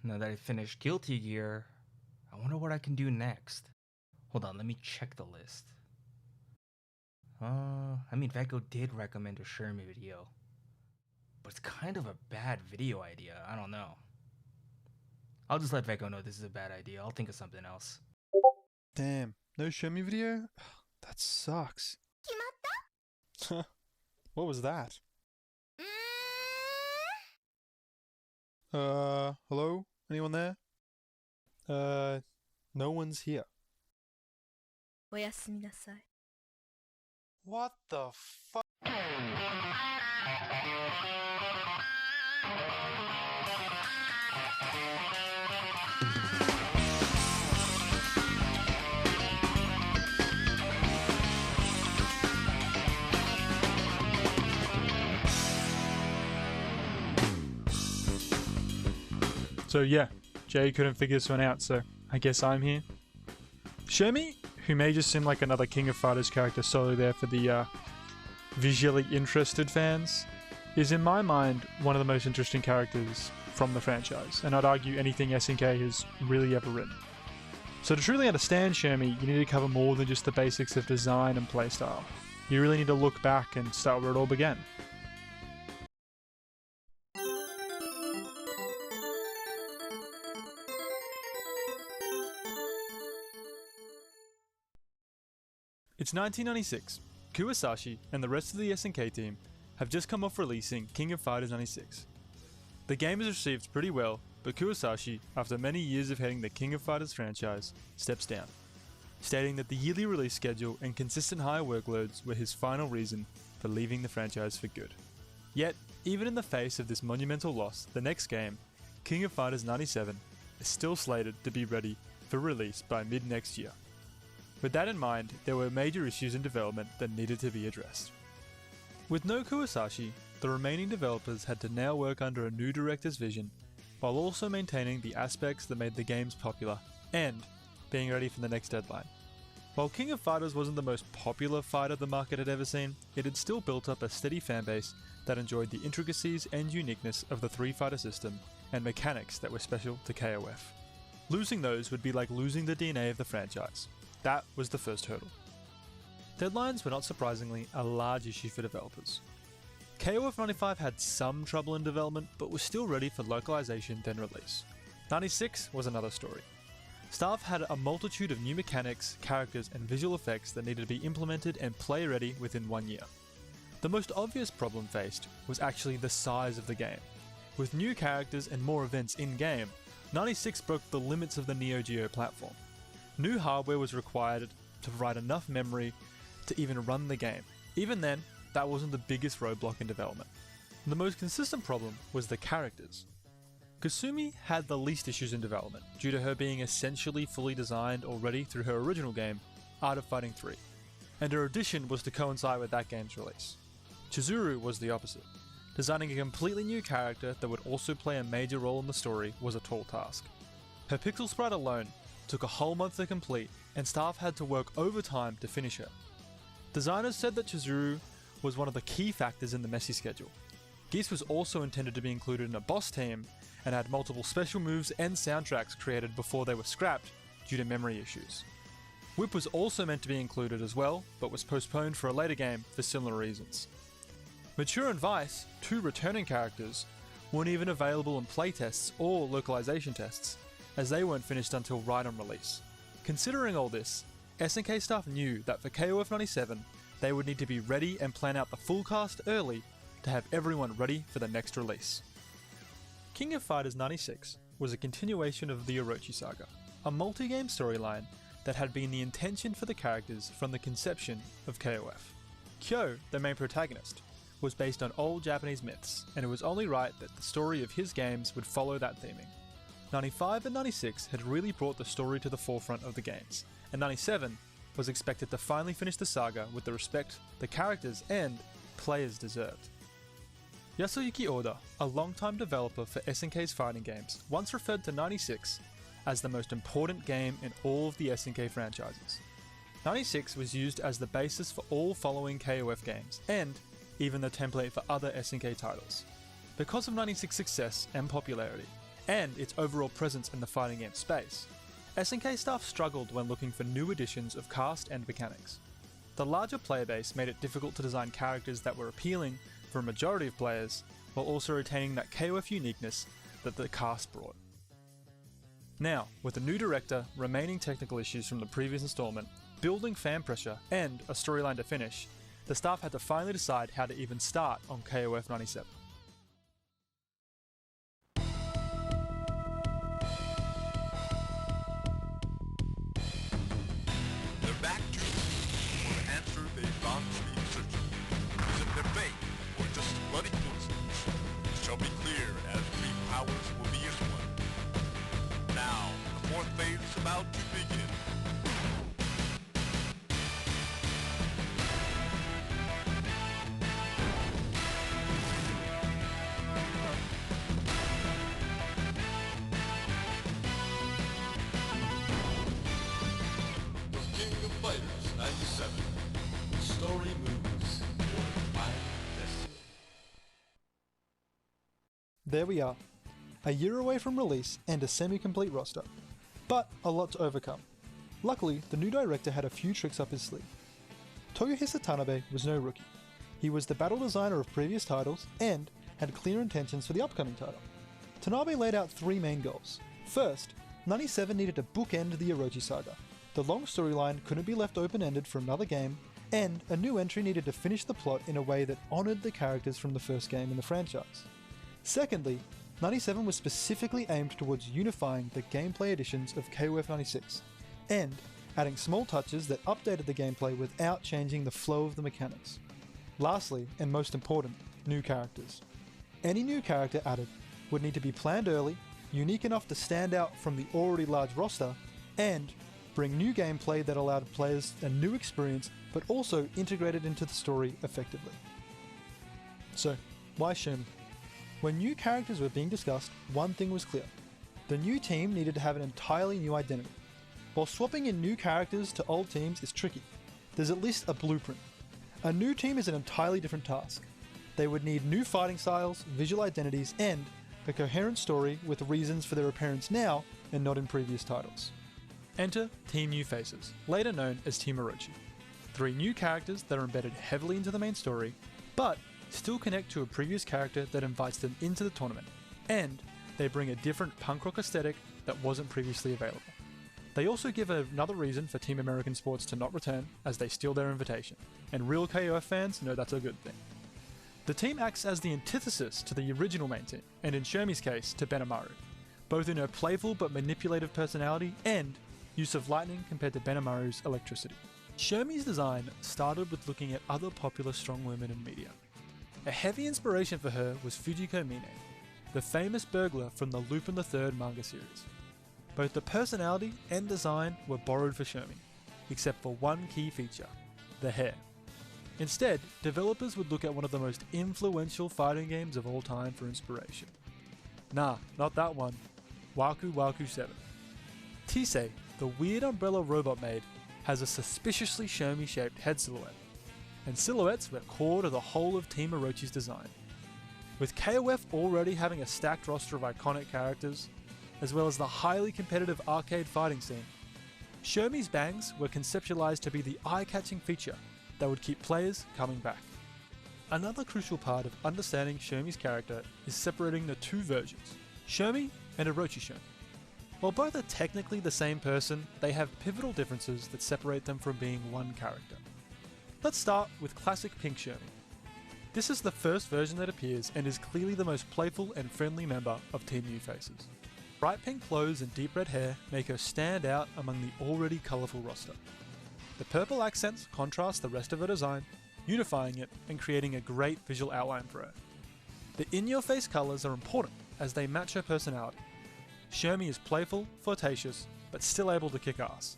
now that I finished Guilty Gear, I wonder what I can do next. Hold on, let me check the list. VEKO did recommend a Shermie video, but it's kind of a bad video idea. I don't know. I'll just let VEKO know this is a bad idea. I'll think of something else. Damn, no Shermie video? That sucks. What was that? Hello? Anyone there? No one's here. おやすみなさい。 What the fuck? So yeah, Jay couldn't figure this one out, so I guess I'm here. Shermie, who may just seem like another King of Fighters character solely there for the visually interested fans, is in my mind one of the most interesting characters from the franchise, and I'd argue anything SNK has really ever written. So to truly understand Shermie, you need to cover more than just the basics of design and playstyle. You really need to look back and start where it all began. It's 1996. Kuwasashi and the rest of the SNK team have just come off releasing King of Fighters 96. The game is received pretty well, but Kuwasashi, after many years of heading the King of Fighters franchise, steps down, stating that the yearly release schedule and consistent high workloads were his final reason for leaving the franchise for good. Yet, even in the face of this monumental loss, the next game, King of Fighters 97, is still slated to be ready for release by mid-next year. With that in mind, there were major issues in development that needed to be addressed. With no Kuwasashi, the remaining developers had to now work under a new director's vision, while also maintaining the aspects that made the games popular, and being ready for the next deadline. While King of Fighters wasn't the most popular fighter the market had ever seen, it had still built up a steady fanbase that enjoyed the intricacies and uniqueness of the three-fighter system and mechanics that were special to KOF. Losing those would be like losing the DNA of the franchise. That was the first hurdle. Deadlines were not surprisingly a large issue for developers. KOF 95 had some trouble in development, but was still ready for localization then release. 96 was another story. Staff had a multitude of new mechanics, characters, and visual effects that needed to be implemented and play ready within 1 year. The most obvious problem faced was actually the size of the game. With new characters and more events in-game, 96 broke the limits of the Neo Geo platform. New hardware was required to provide enough memory to even run the game. Even then, that wasn't the biggest roadblock in development. The most consistent problem was the characters. Kasumi had the least issues in development, due to her being essentially fully designed already through her original game, Art of Fighting 3, and her addition was to coincide with that game's release. Chizuru was the opposite. Designing a completely new character that would also play a major role in the story was a tall task. Her pixel sprite alone took a whole month to complete, and staff had to work overtime to finish her. Designers said that Chizuru was one of the key factors in the messy schedule. Geese was also intended to be included in a boss team, and had multiple special moves and soundtracks created before they were scrapped due to memory issues. Whip was also meant to be included as well, but was postponed for a later game for similar reasons. Mature and Vice, two returning characters, weren't even available in playtests or localization tests, as they weren't finished until right on release. Considering all this, SNK staff knew that for KOF 97, they would need to be ready and plan out the full cast early to have everyone ready for the next release. King of Fighters 96 was a continuation of the Orochi saga, a multi-game storyline that had been the intention for the characters from the conception of KOF. Kyo, the main protagonist, was based on old Japanese myths, and it was only right that the story of his games would follow that theming. 95 and 96 had really brought the story to the forefront of the games, and 97 was expected to finally finish the saga with the respect the characters and players deserved. Yasuyuki Oda, a longtime developer for SNK's fighting games, once referred to 96 as the most important game in all of the SNK franchises. 96 was used as the basis for all following KOF games, and even the template for other SNK titles. Because of 96's success and popularity, and its overall presence in the fighting game space, SNK staff struggled when looking for new additions of cast and mechanics. The larger player base made it difficult to design characters that were appealing for a majority of players, while also retaining that KOF uniqueness that the cast brought. Now, with a new director, remaining technical issues from the previous installment, building fan pressure, and a storyline to finish, the staff had to finally decide how to even start on KOF 97. They're back to for the answer they've gone to be searching. Is it their fate or just bloody coincidence? It shall be clear as three powers will be as one. Now, the fourth phase is about to begin. King of Fighters 97. The story moves toward my destiny. There we are, a year away from release and a semi-complete roster, but a lot to overcome. Luckily, the new director had a few tricks up his sleeve. Toyohisa Tanabe was no rookie. He was the battle designer of previous titles and had clear intentions for the upcoming title. Tanabe laid out three main goals. First, 97 needed to bookend the Orochi saga. The long storyline couldn't be left open-ended for another game, and a new entry needed to finish the plot in a way that honoured the characters from the first game in the franchise. Secondly, 97 was specifically aimed towards unifying the gameplay additions of KOF 96, and adding small touches that updated the gameplay without changing the flow of the mechanics. Lastly, and most important, new characters. Any new character added would need to be planned early, unique enough to stand out from the already large roster, and bring new gameplay that allowed players a new experience but also integrated into the story effectively. So, why Shermie? When new characters were being discussed, one thing was clear. The new team needed to have an entirely new identity. While swapping in new characters to old teams is tricky, there's at least a blueprint. A new team is an entirely different task. They would need new fighting styles, visual identities, and a coherent story with reasons for their appearance now and not in previous titles. Enter Team New Faces, later known as Team Orochi. Three new characters that are embedded heavily into the main story, but still connect to a previous character that invites them into the tournament, and they bring a different punk rock aesthetic that wasn't previously available. They also give another reason for Team American Sports to not return, as they steal their invitation, and real KOF fans know that's a good thing. The team acts as the antithesis to the original main team, and in Shermie's case, to Benamaru, both in her playful but manipulative personality and use of lightning compared to Benamaru's electricity. Shermie's design started with looking at other popular strong women in media. A heavy inspiration for her was Fujiko Mine, the famous burglar from the Lupin III manga series. Both the personality and design were borrowed for Shermie, except for one key feature, the hair. Instead, developers would look at one of the most influential fighting games of all time for inspiration. Nah, not that one. Waku Waku 7. Tisei, the weird umbrella robot maid, has a suspiciously Shermie-shaped head silhouette, and silhouettes were core to the whole of Team Orochi's design. With KOF already having a stacked roster of iconic characters, as well as the highly competitive arcade fighting scene, Shermie's bangs were conceptualized to be the eye-catching feature that would keep players coming back. Another crucial part of understanding Shermie's character is separating the two versions, Shermie and Orochi Shermie. While both are technically the same person, they have pivotal differences that separate them from being one character. Let's start with classic Pink Shermie. This is the first version that appears and is clearly the most playful and friendly member of Team New Faces. Bright pink clothes and deep red hair make her stand out among the already colourful roster. The purple accents contrast the rest of her design, unifying it and creating a great visual outline for her. The in-your-face colours are important as they match her personality. Shermie is playful, flirtatious, but still able to kick ass.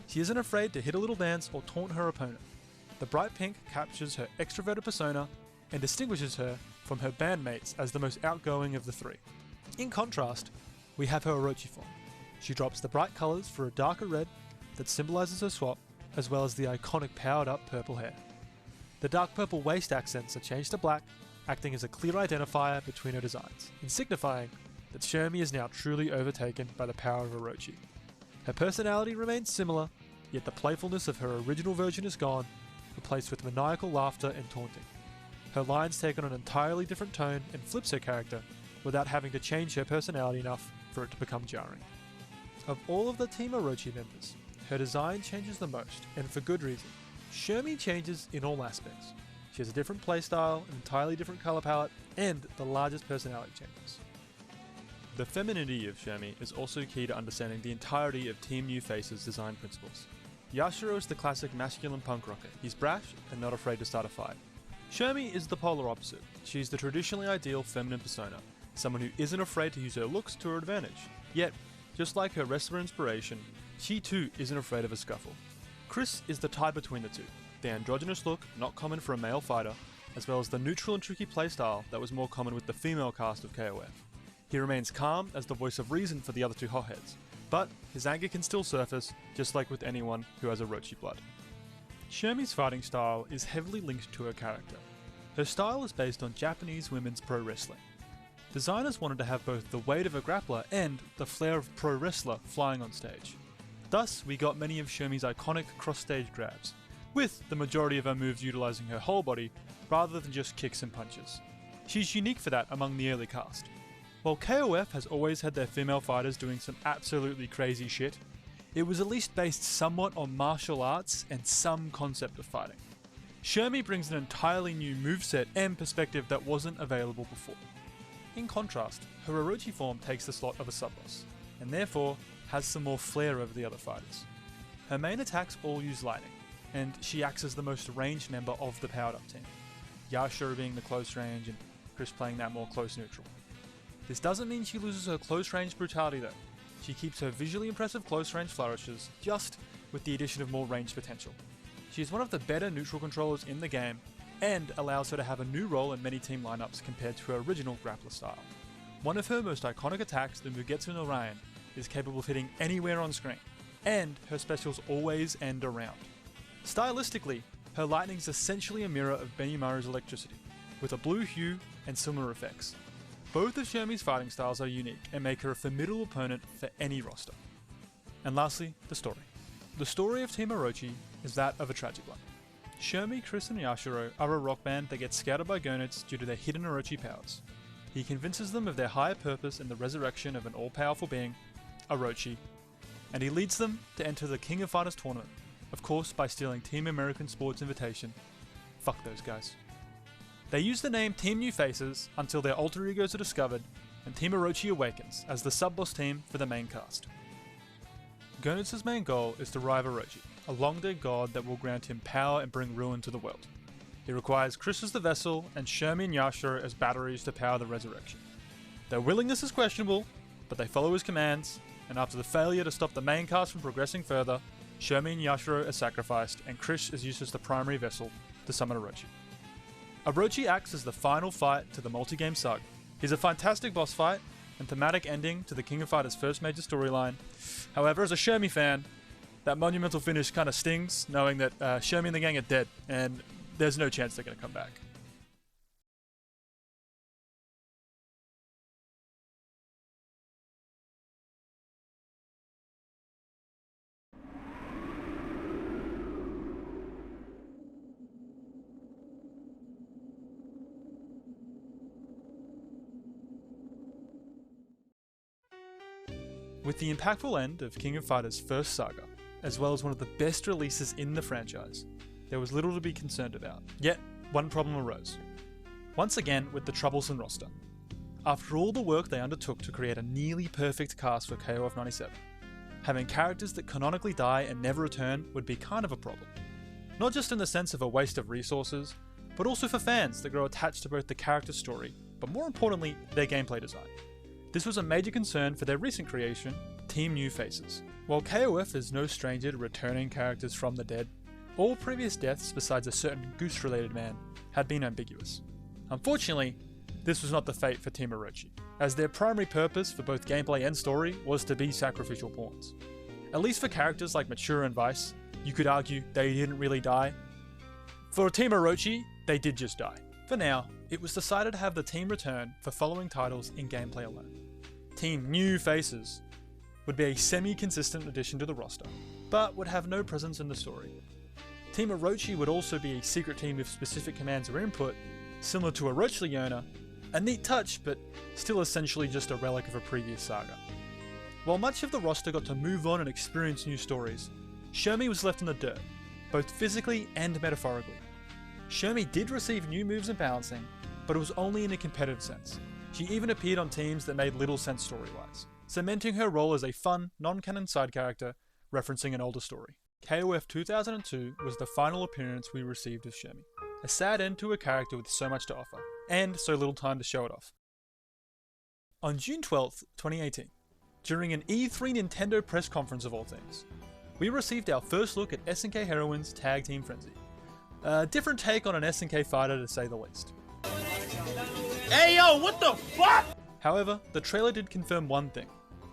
She isn't afraid to hit a little dance or taunt her opponent. The bright pink captures her extroverted persona and distinguishes her from her bandmates as the most outgoing of the three. In contrast, we have her Orochi form. She drops the bright colours for a darker red that symbolises her swap, as well as the iconic powered up purple hair. The dark purple waist accents are changed to black, acting as a clear identifier between her designs, and signifying that Shermie is now truly overtaken by the power of Orochi. Her personality remains similar, yet the playfulness of her original version is gone, replaced with maniacal laughter and taunting. Her lines take on an entirely different tone and flips her character without having to change her personality enough for it to become jarring. Of all of the Team Orochi members, her design changes the most, and for good reason. Shermie changes in all aspects. She has a different playstyle, an entirely different colour palette, and the largest personality changes. The femininity of Shermie is also key to understanding the entirety of Team New Face's design principles. Yashiro is the classic masculine punk rocker. He's brash and not afraid to start a fight. Shermie is the polar opposite. She's the traditionally ideal feminine persona, someone who isn't afraid to use her looks to her advantage. Yet, just like her wrestler inspiration, she too isn't afraid of a scuffle. Chris is the tie between the two, the androgynous look not common for a male fighter, as well as the neutral and tricky playstyle that was more common with the female cast of KOF. He remains calm as the voice of reason for the other two hotheads, but his anger can still surface, just like with anyone who has Orochi blood. Shermie's fighting style is heavily linked to her character. Her style is based on Japanese women's pro wrestling. Designers wanted to have both the weight of a grappler and the flair of pro wrestler flying on stage. Thus, we got many of Shermie's iconic cross-stage grabs, with the majority of her moves utilising her whole body rather than just kicks and punches. She's unique for that among the early cast. While KOF has always had their female fighters doing some absolutely crazy shit, it was at least based somewhat on martial arts and some concept of fighting. Shermie brings an entirely new moveset and perspective that wasn't available before. In contrast, her Orochi form takes the slot of a sub-boss, and therefore has some more flair over the other fighters. Her main attacks all use lightning, and she acts as the most ranged member of the powered up team, Yashiro being the close range and Chris playing that more close neutral. This doesn't mean she loses her close range brutality though. She keeps her visually impressive close range flourishes, just with the addition of more range potential. She is one of the better neutral controllers in the game, and allows her to have a new role in many team lineups compared to her original grappler style. One of her most iconic attacks, the Mugetsu no Raien, is capable of hitting anywhere on screen, and her specials always end around. Stylistically, her lightning is essentially a mirror of Benimaru's electricity, with a blue hue and similar effects. Both of Shermie's fighting styles are unique and make her a formidable opponent for any roster. And lastly, the story. The story of Team Orochi is that of a tragic one. Shermie, Chris and Yashiro are a rock band that gets scouted by Gonets due to their hidden Orochi powers. He convinces them of their higher purpose in the resurrection of an all-powerful being, Orochi, and he leads them to enter the King of Fighters tournament, of course by stealing Team American Sports invitation. Fuck those guys. They use the name Team New Faces until their alter egos are discovered, and Team Orochi awakens as the sub-boss team for the main cast. Gonets' main goal is to revive Orochi, a long-dead god that will grant him power and bring ruin to the world. He requires Chris as the vessel, and Shermie and Yashiro as batteries to power the resurrection. Their willingness is questionable, but they follow his commands, and after the failure to stop the main cast from progressing further, Shermie and Yashiro are sacrificed, and Chris is used as the primary vessel to summon Orochi. Orochi acts as the final fight to the multi-game saga. He's a fantastic boss fight, and thematic ending to the King of Fighters' first major storyline. However, as a Shermie fan, that monumental finish kind of stings, knowing that Shermie and the gang are dead, and there's no chance they're going to come back. With the impactful end of King of Fighters' first saga, as well as one of the best releases in the franchise, there was little to be concerned about. Yet, one problem arose. Once again with the troublesome roster. After all the work they undertook to create a nearly perfect cast for KOF 97, having characters that canonically die and never return would be kind of a problem. Not just in the sense of a waste of resources, but also for fans that grow attached to both the character story, but more importantly, their gameplay design. This was a major concern for their recent creation, Team New Faces. While KOF is no stranger to returning characters from the dead, all previous deaths besides a certain Goose-related man had been ambiguous. Unfortunately, this was not the fate for Team Orochi, as their primary purpose for both gameplay and story was to be sacrificial pawns. At least for characters like Mature and Vice, you could argue they didn't really die. For Team Orochi, they did just die. For now, it was decided to have the team return for following titles in gameplay alone. team new faces would be a semi-consistent addition to the roster, but would have no presence in the story. Team Orochi would also be a secret team with specific commands or input, similar to Orochi Leona, a neat touch, but still essentially just a relic of a previous saga. While much of the roster got to move on and experience new stories, Shermie was left in the dirt, both physically and metaphorically. Shermie did receive new moves and balancing, but it was only in a competitive sense. She even appeared on teams that made little sense story-wise, cementing her role as a fun, non-canon side character referencing an older story. KOF 2002 was the final appearance we received of Shermie, a sad end to a character with so much to offer, and so little time to show it off. On June 12th, 2018, during an E3 Nintendo press conference of all things, we received our first look at SNK Heroines Tag Team Frenzy. A different take on an SNK fighter to say the least. Hey yo, what the fuck? However, the trailer did confirm one thing: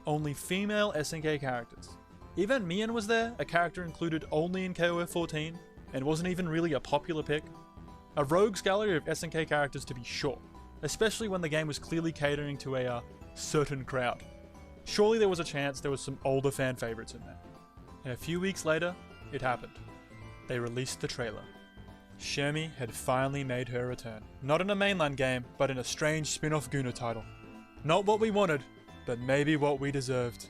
only female SNK characters. Even Mian was there, a character included only in KOF 14, and wasn't even really a popular pick. A rogues gallery of SNK characters to be sure, especially when the game was clearly catering to a certain crowd. Surely there was a chance there was some older fan favourites in there. And a few weeks later, it happened. They released the trailer. Shermie had finally made her return. Not in a mainline game, but in a strange spin-off Guna title. Not what we wanted, but maybe what we deserved.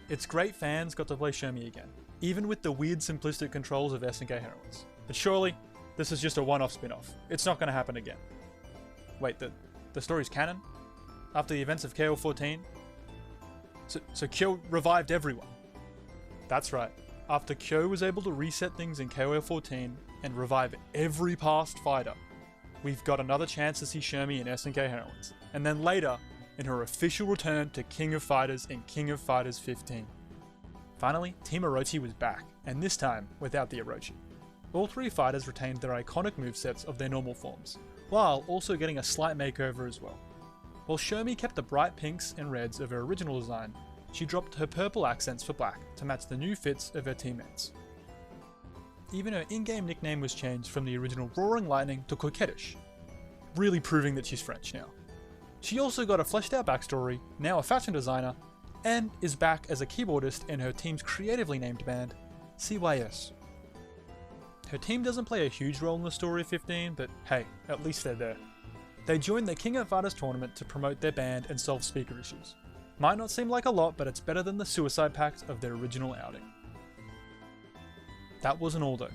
It's great fans got to play Shermie again, even with the weird simplistic controls of SNK Heroines. But surely, this is just a one-off spin-off. It's not going to happen again. Wait, the story's canon? After the events of KO 14? So Kyo revived everyone. That's right. After Kyo was able to reset things in KO 14 and revive every past fighter, we've got another chance to see Shermie in SNK Heroines. And then later, in her official return to King of Fighters in King of Fighters 15. Finally, Team Orochi was back, and this time without the Orochi. All three fighters retained their iconic movesets of their normal forms, while also getting a slight makeover as well. While Shermie kept the bright pinks and reds of her original design, she dropped her purple accents for black to match the new fits of her teammates. Even her in-game nickname was changed from the original Roaring Lightning to Coquettish, really proving that she's French now. She also got a fleshed out backstory, now a fashion designer, and is back as a keyboardist in her team's creatively named band, CYS. Her team doesn't play a huge role in the story of 15, but hey, at least they're there. They joined the King of Fighters tournament to promote their band and solve speaker issues. Might not seem like a lot, but it's better than the Suicide Pact of their original outing. That wasn't all though.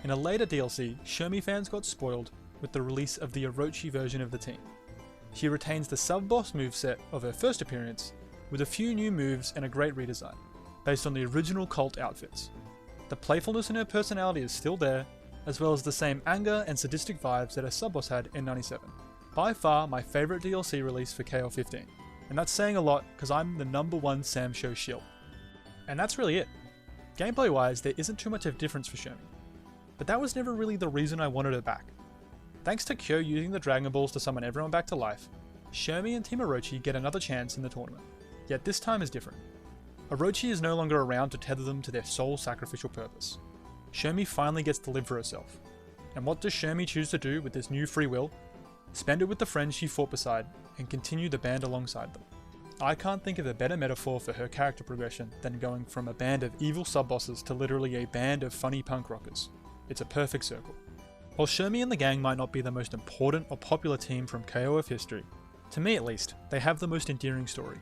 In a later DLC, Shermie fans got spoiled with the release of the Orochi version of the team. She retains the sub-boss moveset of her first appearance, with a few new moves and a great redesign, based on the original cult outfits. The playfulness in her personality is still there, as well as the same anger and sadistic vibes that her sub-boss had in 97. By far my favourite DLC release for KO 15, and that's saying a lot because I'm the #1 Sam Show shill. And that's really it. Gameplay wise, there isn't too much of a difference for Shermie, but that was never really the reason I wanted her back. Thanks to Kyo using the Dragon Balls to summon everyone back to life, Shermie and Team Orochi get another chance in the tournament, yet this time is different. Orochi is no longer around to tether them to their sole sacrificial purpose. Shermie finally gets to live for herself. And what does Shermie choose to do with this new free will? Spend it with the friends she fought beside, and continue the band alongside them. I can't think of a better metaphor for her character progression than going from a band of evil sub-bosses to literally a band of funny punk rockers. It's a perfect circle. While Shermie and the gang might not be the most important or popular team from KOF history, to me at least, they have the most endearing story.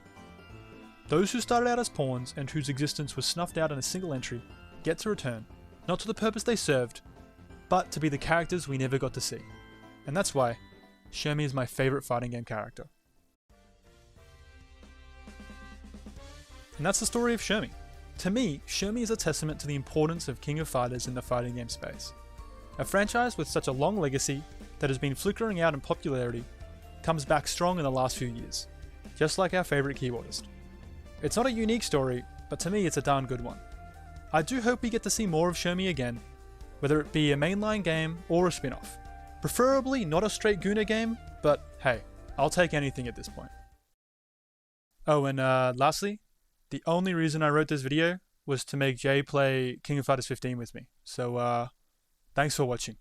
Those who started out as pawns and whose existence was snuffed out in a single entry, get to return, not to the purpose they served, but to be the characters we never got to see. And that's why Shermie is my favourite fighting game character. And that's the story of Shermie. To me, Shermie is a testament to the importance of King of Fighters in the fighting game space. A franchise with such a long legacy that has been flickering out in popularity comes back strong in the last few years, just like our favourite keyboardist. It's not a unique story, but to me it's a darn good one. I do hope we get to see more of Shermie again, whether it be a mainline game or a spin-off. Preferably not a straight Guna game, but hey, I'll take anything at this point. Oh, and lastly, the only reason I wrote this video was to make Jay play King of Fighters 15 with me, so thanks for watching.